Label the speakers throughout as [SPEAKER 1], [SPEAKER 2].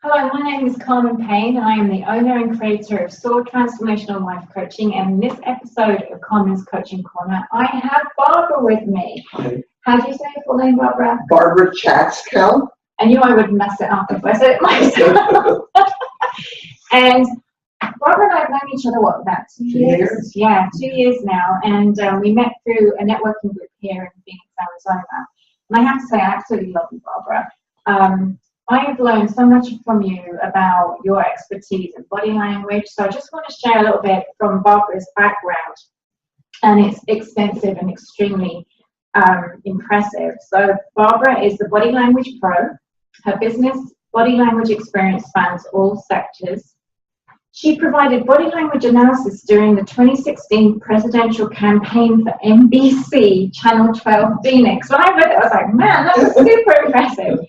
[SPEAKER 1] Hello, my name is Carmen Payne. I am the owner and creator of SOAR Transformational Life Coaching, and in this episode of Carmen's Coaching Corner, I have Barbara with me.
[SPEAKER 2] Hi.
[SPEAKER 1] How do you say your full name, Barbara?
[SPEAKER 2] Barbara Chatzkel.
[SPEAKER 1] I knew I would mess it up if I said it myself. And Barbara and I have known each other, what, about 2 years? Yeah, 2 years now. And we met through a networking group here in Phoenix, Arizona. And I have to say, I absolutely love you, Barbara. I have learned so much from you about your expertise in body language. So I just want to share a little bit from Barbara's background. And it's extensive and extremely impressive. So Barbara is the body language pro. Her business body language experience spans all sectors. She provided body language analysis during the 2016 presidential campaign for NBC Channel 12 Phoenix. When I read it, I was like, man, that was super impressive.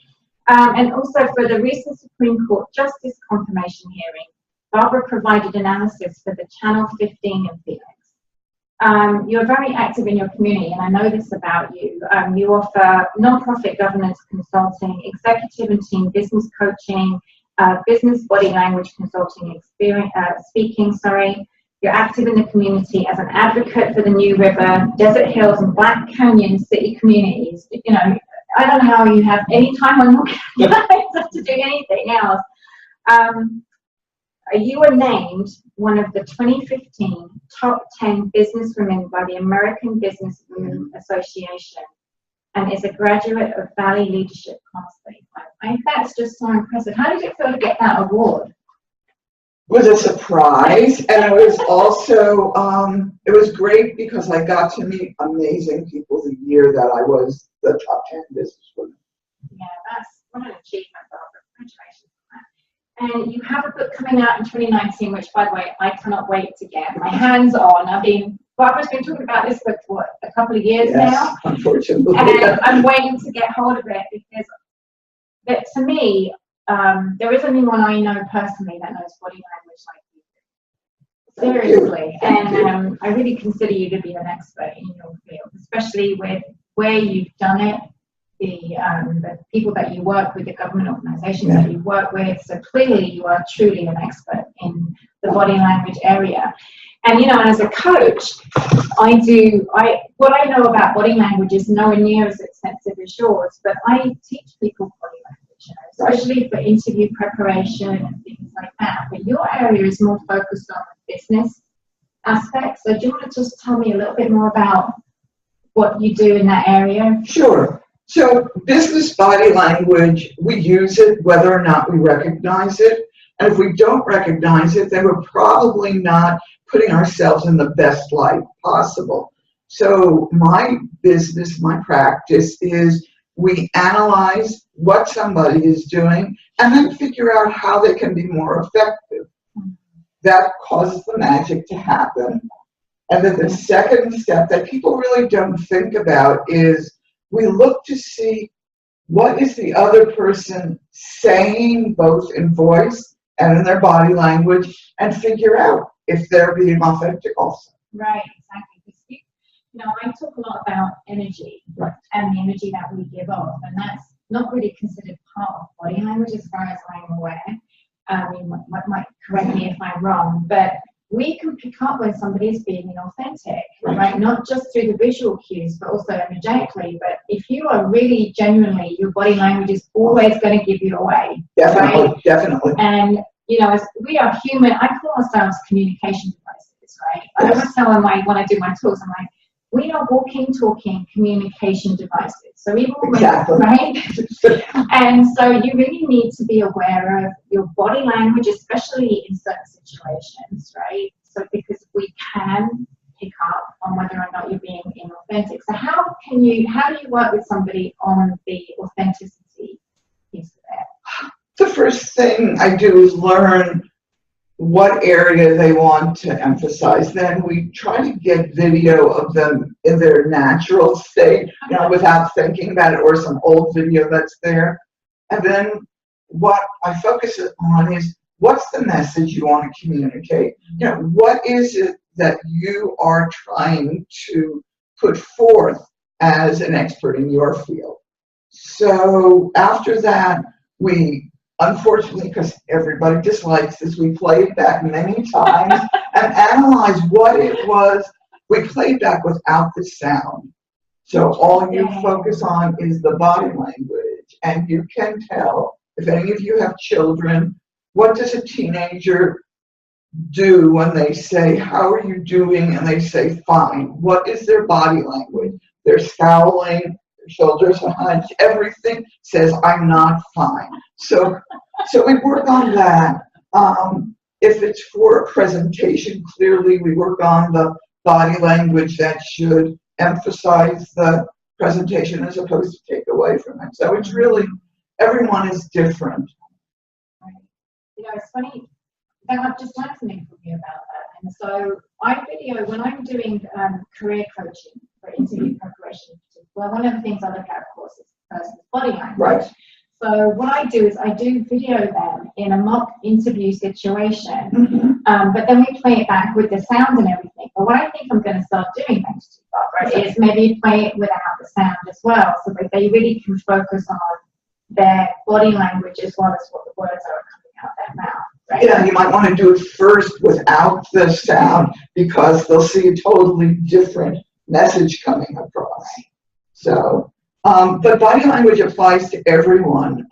[SPEAKER 1] And also for the recent Supreme Court Justice confirmation hearing, Barbara provided analysis for the Channel 15 in Phoenix. You're very active in your community, and I know this about you. You offer nonprofit governance consulting, executive and team business coaching, business body language consulting, speaking. You're active in the community as an advocate for the New River, Desert Hills, and Black Canyon city communities. You know, I don't know how you have any time on your calendar to do anything else. You were named one of the 2015 top 10 businesswomen by the American Businesswomen Association and is a graduate of Valley Leadership Class 35. I think that's just so impressive. How did it feel to get that award?
[SPEAKER 2] It was a surprise, and it was also, it was great because I got to meet amazing people the year that I was the top 10 businesswoman.
[SPEAKER 1] Yeah, that's what an achievement, Barbara. Congratulations on that. And you have a book coming out in 2019, which, by the way, I cannot wait to get my hands on. Barbara's been talking about this book for a couple of years now.
[SPEAKER 2] Unfortunately.
[SPEAKER 1] And I'm waiting to get hold of it because, to me, there isn't anyone I know personally that knows body language like you do. Seriously. And I really consider you to be an expert in your field, especially with where you've done it, the people that you work with, the government organizations that you work with. So clearly you are truly an expert in the body language area. And, you know, as a coach, what I know about body language is nowhere near as extensive as yours, but I teach people body language, you know, especially for interview preparation and things like that. But your area is more focused on the business aspect. So do you want to just tell me a little bit more about what you do in that area?
[SPEAKER 2] Sure. So business body language, we use it whether or not we recognize it. And if we don't recognize it, then we're probably not putting ourselves in the best light possible. So my business, my practice is we analyze what somebody is doing and then figure out how they can be more effective. That causes the magic to happen. And then the second step that people really don't think about is we look to see what is the other person saying, both in voice and in their body language, and figure out if they're being authentic also.
[SPEAKER 1] Right, exactly. Because you know, I talk a lot about energy and the energy that we give off, and that's not really considered part of body language as far as I'm aware. You might correct me if I'm wrong, but we can pick up when somebody's being inauthentic, right? Not just through the visual cues, but also energetically. But if you are really genuinely, your body language is always going to give you away.
[SPEAKER 2] Definitely,
[SPEAKER 1] right?
[SPEAKER 2] definitely.
[SPEAKER 1] And, you know, as we are human, I call ourselves communication devices, right? I always tell them when I do my talks, I'm like, we are walking, talking communication devices. So even when, right? And so you really need to be aware of your body language, especially in certain situations, right? So because we can pick up on whether or not you're being inauthentic. So how do you work with somebody on the authenticity piece of it?
[SPEAKER 2] The first thing I do is learn what area they want to emphasize. Then we try to get video of them in their natural state, you know, without thinking about it, or some old video that's there. And then what I focus on is, what's the message you want to communicate? You know, what is it that you are trying to put forth as an expert in your field? So after that, we unfortunately, because everybody dislikes this, we played back many times and analyzed what it was. We played back without the sound. So all you focus on is the body language, and you can tell, if any of you have children, what does a teenager do when they say, how are you doing? And they say, fine. What is their body language? They're scowling, their shoulders are hunched, everything says, I'm not fine. So we work on that. If it's for a presentation, clearly we work on the body language that should emphasize the presentation as opposed to take away from it. So it's really, everyone is different.
[SPEAKER 1] Right. You know, it's funny, I've just learned something from you about that. And so I video, when I'm doing career coaching for interview preparation, well, one of the things I look at, of course, is the person's body language.
[SPEAKER 2] Right.
[SPEAKER 1] So what I do is I do video them in a mock interview situation, but then we play it back with the sound and everything. But what I think I'm going to start doing next, Barbara, is maybe play it without the sound as well, so that they really can focus on their body language as well as what the words are coming out their mouth. Right?
[SPEAKER 2] Yeah, you might want to do it first without the sound because they'll see a totally different message coming across. So, but body language applies to everyone.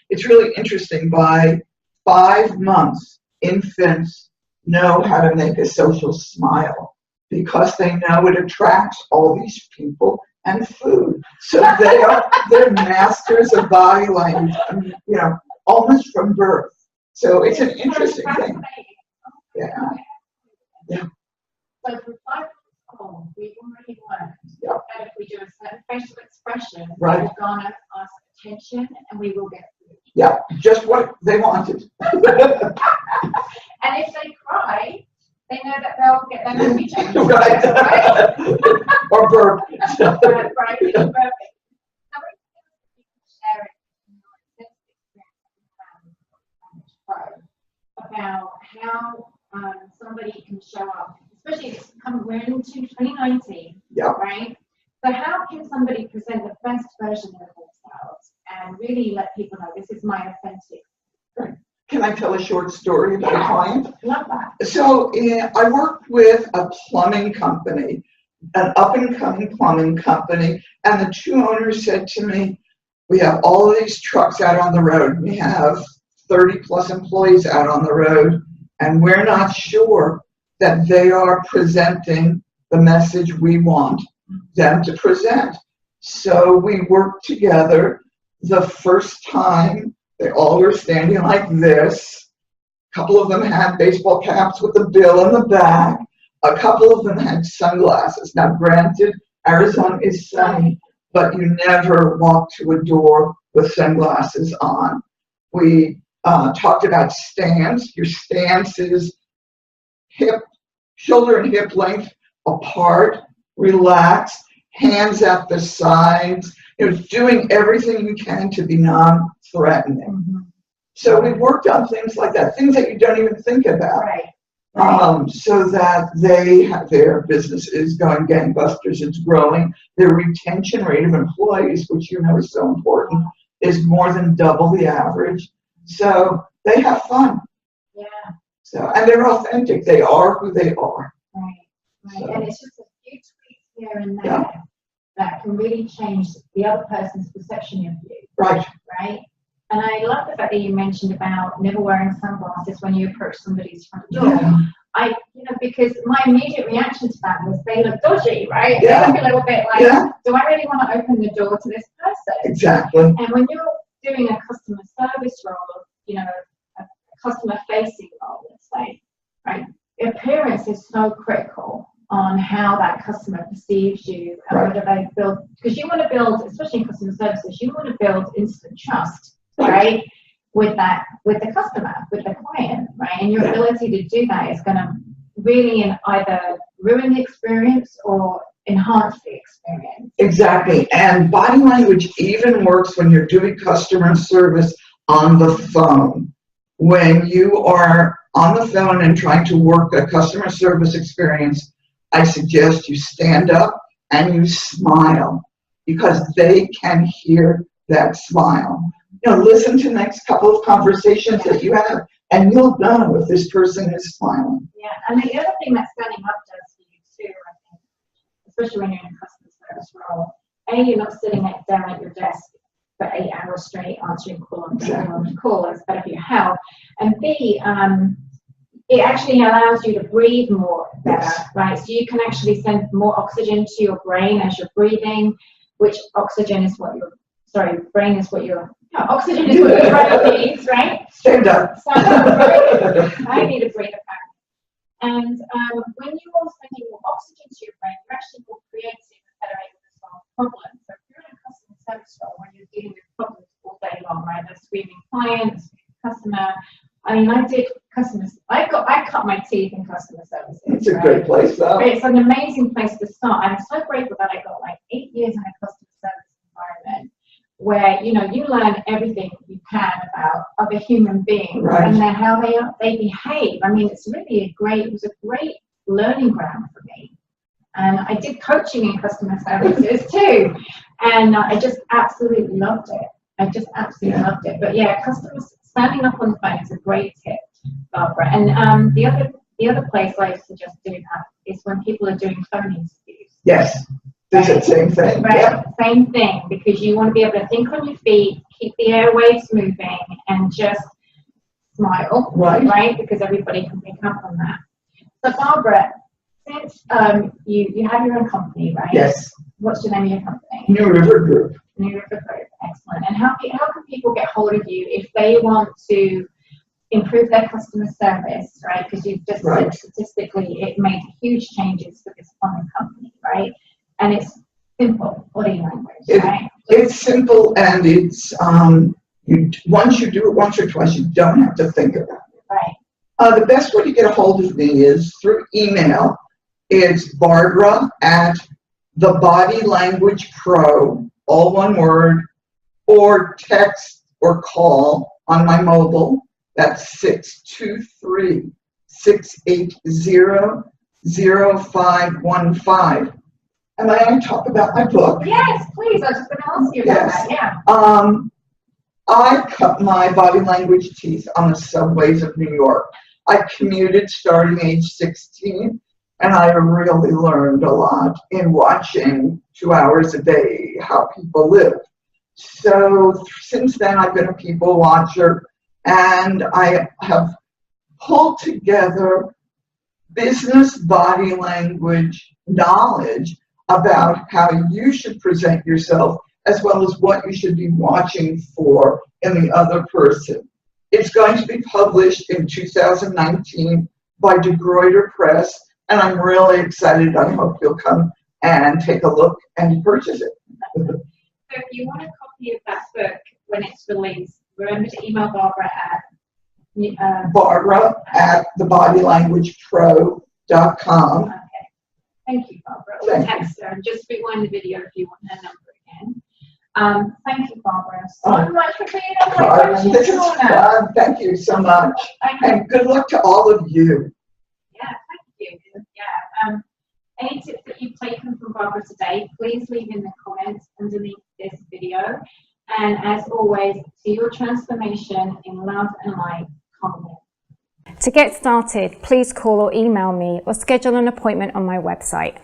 [SPEAKER 2] It's really interesting. By 5 months, infants know how to make a social smile because they know it attracts all these people and food. So they're masters of body language, you know, almost from birth. So it's an interesting thing. Yeah. Yeah.
[SPEAKER 1] So for 5 months old, we've already learned that if we do a certain facial expression,
[SPEAKER 2] right,
[SPEAKER 1] we'll garner us attention and we will get food.
[SPEAKER 2] Yeah, just what they wanted.
[SPEAKER 1] And if they cry, they know that they'll get their movie changed.
[SPEAKER 2] Right.
[SPEAKER 1] Right?
[SPEAKER 2] Or burp.
[SPEAKER 1] Right, it's perfect. How many people share it about how somebody can show up, especially if we're into 2019, right? So how can somebody present the best version of themselves and really let people know this is my authentic?
[SPEAKER 2] Right. Can I tell a short story about a client?
[SPEAKER 1] Love that.
[SPEAKER 2] So I worked with a plumbing company, an up-and-coming plumbing company, and the 2 owners said to me, we have all of these trucks out on the road. We have 30 plus employees out on the road, and we're not sure that they are presenting the message we want them to present. So we worked together. The first time, they all were standing like this. A couple of them had baseball caps with the bill in the back. A couple of them had sunglasses. Now, granted, Arizona is sunny, but you never walk to a door with sunglasses on. We talked about stance. Your stance is shoulder and hip length apart, relaxed, hands at the sides, you know, doing everything you can to be non-threatening. So we worked on things like that, things that you don't even think about. So that their business is going gangbusters, it's growing. Their retention rate of employees, which you know is so important, is more than double the average. So they have fun.
[SPEAKER 1] Yeah.
[SPEAKER 2] So, and they're authentic. They are who they are.
[SPEAKER 1] Right.
[SPEAKER 2] So,
[SPEAKER 1] and it's just a few tweaks here and there that can really change the other person's perception of you.
[SPEAKER 2] Right.
[SPEAKER 1] Right. And I love the fact that you mentioned about never wearing sunglasses when you approach somebody's front door. Because my immediate reaction to that was they look dodgy, right? They look a little bit like, do I really want to open the door to this person?
[SPEAKER 2] Exactly.
[SPEAKER 1] And when you're doing a customer service role, you know, a customer facing role, let's say, right? Appearance is so critical on how that customer perceives you and whether they build, because you want to build, especially in customer services, you want to build instant trust. Right, with the customer, with the client, right, and your ability to do that is going to really either ruin the experience or enhance the experience.
[SPEAKER 2] Exactly, and body language even works when you're doing customer service on the phone. When you are on the phone and trying to work a customer service experience, I suggest you stand up and you smile because they can hear that smile. listen to the next couple of conversations that you have, and you'll know if this person is smiling.
[SPEAKER 1] Yeah, and the other thing that standing up does for you too, I think, especially when you're in a customer service role, A, you're not sitting down at your desk for 8 hours straight answering callers. It's better for your health. And B, it actually allows you to breathe more better, right? So you can actually send more oxygen to your brain as you're breathing, which oxygen is what brain is what oxygen is what your brain needs, right?
[SPEAKER 2] Stand up.
[SPEAKER 1] I need a breather pack. And when you're sending more oxygen to your brain, you're actually more creative and better able to solve problems. So if you're in a customer service role when you're dealing with problems all day long, right? The screaming client, the screaming customer. I mean, I cut my teeth in customer services.
[SPEAKER 2] It's a great place, though.
[SPEAKER 1] It's an amazing place to start. I'm so grateful that I got like 8 years in a customer service environment where, you learn everything you can about other human beings and then how they behave. I mean, it was a great learning ground for me. And I did coaching in customer services too. And I just absolutely loved it. Loved it. But yeah, customers standing up on the phone is a great tip, Barbara. And the other place I suggest doing that is when people are doing phone interviews.
[SPEAKER 2] Yes, it's the same thing.
[SPEAKER 1] Right,
[SPEAKER 2] yeah.
[SPEAKER 1] Same thing, because you want to be able to think on your feet, keep the airwaves moving, and just smile, right? Because everybody can pick up on that. So Barbara, since you have your own company, right?
[SPEAKER 2] Yes.
[SPEAKER 1] What's the name of your company?
[SPEAKER 2] New River Group.
[SPEAKER 1] New River Group, excellent. And how can people get hold of you if they want to improve their customer service, right? Because you've just said statistically it made huge changes for this plumbing company, right? And it's simple body language, right?
[SPEAKER 2] It's simple, and it's once you do it once or twice, you don't have to think about it.
[SPEAKER 1] Right.
[SPEAKER 2] The best way to get a hold of me is through email. It's Barbara at The Body Language Pro, all one word, or text or call on my mobile. That's 623-680-0515. And I want to talk about my book.
[SPEAKER 1] Yes, please. I was just going to ask you about that. Yeah.
[SPEAKER 2] I cut my body language teeth on the subways of New York. I commuted starting age 16, and I really learned a lot in watching 2 hours a day how people live. So since then, I've been a people watcher, and I have pulled together business body language knowledge about how you should present yourself, as well as what you should be watching for in the other person. It's going to be published in 2019 by De Gruyter Press, and I'm really excited. I hope you'll come and take a look and purchase it.
[SPEAKER 1] So if you want a copy of that book when it's released, remember to email Barbara
[SPEAKER 2] at thebodylanguagepro.com.
[SPEAKER 1] Okay. Thank you, Barbara. Or text her and just rewind the video if you want her number again. Thank you, Barbara, so much for being on my
[SPEAKER 2] This is fun. Thank you so much. And good luck to all of you.
[SPEAKER 1] Yeah, thank you. Yeah. Any tips that you've taken from Barbara today, please leave in the comments underneath this video. And as always, to your transformation in love and light, comment.
[SPEAKER 3] To get started, please call or email me or schedule an appointment on my website.